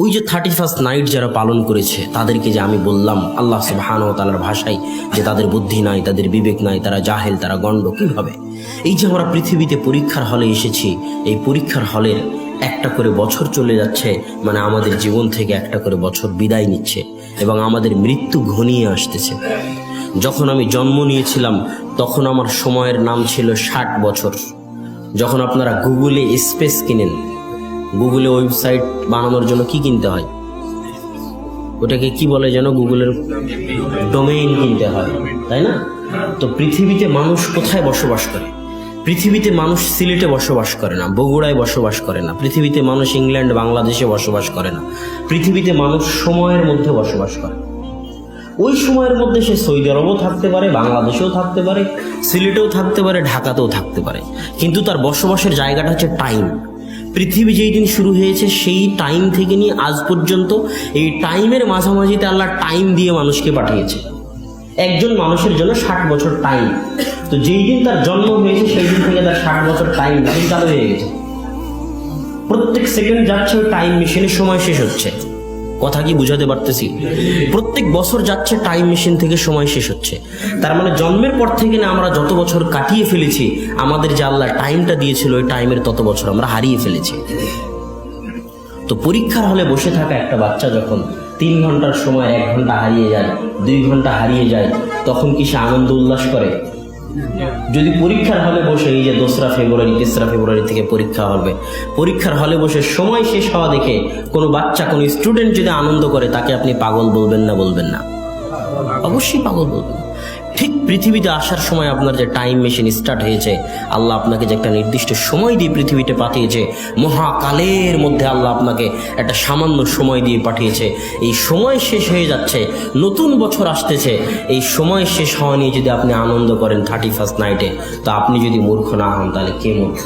ওই যে 31st night যারা পালন করেছে তাদেরকে যে আমি বললাম আল্লাহ সুবহানাহু ওয়া তাআলার ভাষায় যে তাদের বুদ্ধি নাই, তাদের বিবেক নাই, তারা জাহেল, তারা গণ্ড কিভাবে। এই যে আমরা পৃথিবীতে পরীক্ষার হলে এসেছি, এই পরীক্ষার হলের একটা করে বছর চলে যাচ্ছে, মানে আমাদের জীবন থেকে একটা করে বছর বিদায় নিচ্ছে এবং আমাদের মৃত্যু ঘনিয়ে আসতেছে। যখন আমি জন্ম নিয়েছিলাম তখন আমার সময়ের নাম ছিল 60 বছর। যখন আপনারা গুগলে স্পেস কিনেন, গুগলে ওয়েবসাইট বানানোর জন্য কি কিনতে হয়, ওটাকে কি বলে যেন, গুগলের ডোমেইন কিনতে হয়, তাই না? তো পৃথিবীতে মানুষ কোথায় বসবাস করে? পৃথিবীতে মানুষ সিলেটে বসবাস করে না, বগুড়ায় বসবাস করে না, পৃথিবীতে মানুষ ইংল্যান্ড বাংলাদেশে বসবাস করে না, পৃথিবীতে মানুষ সময়ের মধ্যে বসবাস করে। ওই সময়ের মধ্যে সে সৌদি আরবও থাকতে পারে, বাংলাদেশেও থাকতে পারে, সিলেটেও থাকতে পারে, ঢাকাতেও থাকতে পারে, কিন্তু তার বসবাসের জায়গাটা হচ্ছে টাইম। পৃথিবী যেই দিন শুরু হয়েছে সেই টাইম থেকে নিয়ে আজ পর্যন্ত এই টাইমের মাঝামাঝিতে আল্লাহ টাইম দিয়ে মানুষকে পাঠিয়েছে। একজন মানুষের জন্য 60 বছর টাইম। তো যেই দিন তার জন্ম হয়েছে সেই দিন থেকে তার 60 বছর টাইম চালু হয়ে গেছে। প্রত্যেক সেকেন্ড যাচ্ছে ওই টাইম মেশিনের, সময় শেষ হচ্ছে। কথা কি বুঝাতে পারতেছি? প্রত্যেক বছর যাচ্ছে টাইম মেশিন থেকে, সময় শেষ হচ্ছে। তার মানে জন্মের পর থেকে না আমরা যত বছর কাটিয়ে ফেলেছি, আমাদের যে আল্লাহ টাইমটা দিয়েছিল ওই টাইমের তত বছর আমরা হারিয়ে ফেলেছি। তো পরীক্ষার হলে বসে থাকা একটা বাচ্চা যখন 3 ঘন্টার সময় 1 ঘন্টা হারিয়ে যায়, 2 ঘন্টা হারিয়ে যায়, তখন কি সে আনন্দ উল্লাস করে? যদি পরীক্ষার হলে বসে, এই যে 2রা ফেব্রুয়ারি 3রা ফেব্রুয়ারি থেকে পরীক্ষা হবে, পরীক্ষার হলে বসে সময় শেষ হওয়া দেখে কোনো বাচ্চা, কোনো স্টুডেন্ট যদি আনন্দ করে, তাকে আপনি পাগল বলবেন না? বলবেন না? অবশ্যই পাগল বলবেন। ঠিক পৃথিবীতে আসার সময় আপনার যে টাইম মেশিন স্টার্ট হয়েছে, আল্লাহ আপনাকে যে একটা নির্দিষ্ট সময় দিয়ে পৃথিবীতে পাঠিয়েছে, মহাকালের মধ্যে আল্লাহ আপনাকে একটা সামান্য সময় দিয়ে পাঠিয়েছে। এই সময় শেষ হয়ে যাচ্ছে, নতুন বছর আসতেছে, এই সময় শেষ হওয়া নিয়ে যদি আপনি আনন্দ করেন 31st নাইটে, তো আপনি যদি মূর্খ না হন তাহলে কে মূর্খ?